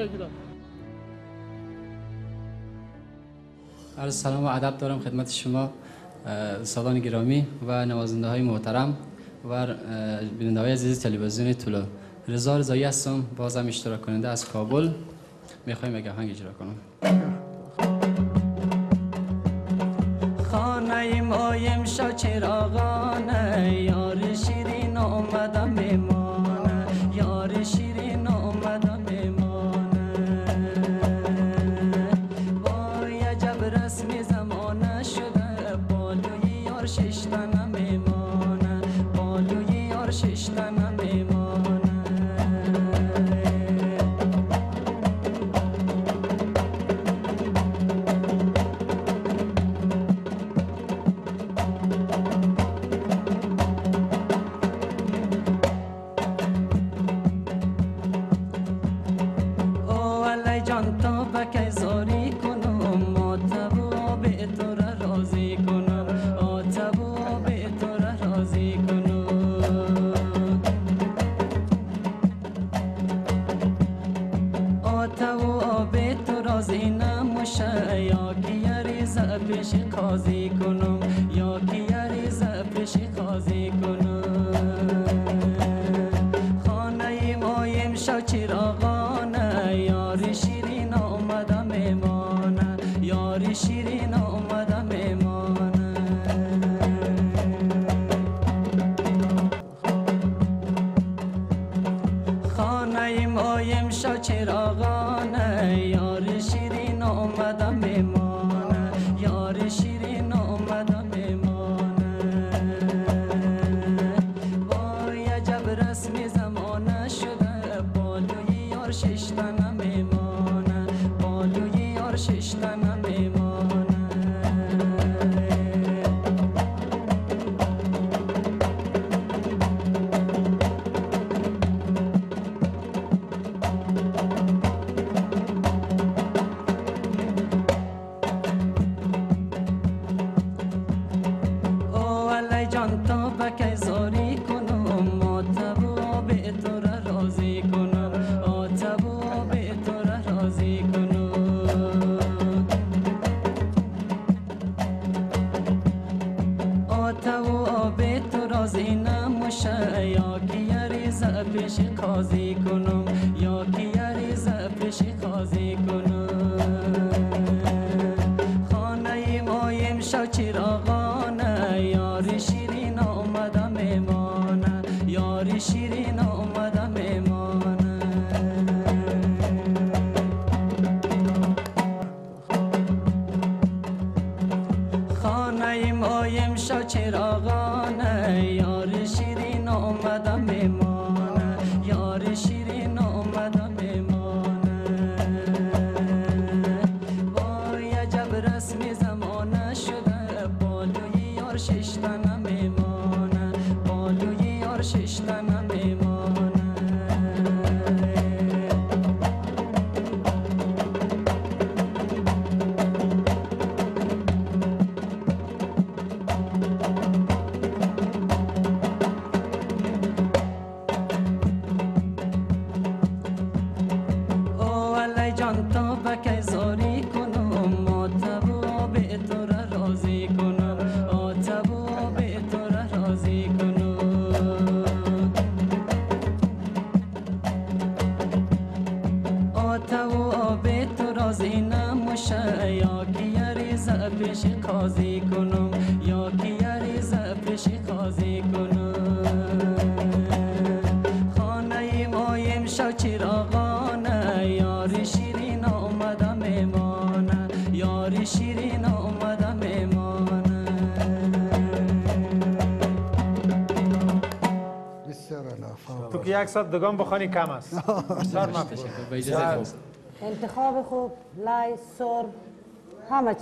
بگیرم. عرض سلام و ادب دارم خدمت شما دوستان گرامی و نوازنده های محترم و بیننده های عزیز تلویزیون طلوع. رضا رضایی هستم، بازم اشتراک کننده از کابل. میخوایم یک آهنگ اجرا کنم. خانه مایم شا چراغانه، یار شیرین آمدم میمانه، یار شیرین آمدم میمانه. وای عجب رسم زمانه شده، بالوی یار ششتنه میمانه، بالوی یار ششتنه میمانه. پیش قاضی کنم یا که یریز پیش قاضی کنم. خانه مایم شا چراغانه، یار شیرین آمده میمانه، یار شیرین آمده میمانه. خانه مایم شا چراغانه، یار شیرین آمده میمانه، یار شیرین آمده میمانه. وای عجب رسم زمانه شده، بالوی یار ششتنه میمانه، بالوی یار ششتنه میمانه. پیش قاضی کنم یا که یریز پیش قاضی کنم. خانه مایم شا چراغانه، یار شیرین آمده میمانه، یار شیرین آمده میمانه. خانه مایم شا چراغانه، یار شیرین آمده میمانه، یار شیرین آمده میمانه. وای عجب رسم زمانه شده، بالوی یار ششتنه میمانه، بالوی یار ششتنه میمانه. پیش قاضی کنم یا که یریز پیش قاضی کنم. خانه مایم شا چراغانه، یار شیرین آمده میمانه، یار شیرین آمده میمانه. بسیار عالی. تو که یک ساعت دگان بخوانی کم است. انتخاب خوب، لای، سر، همه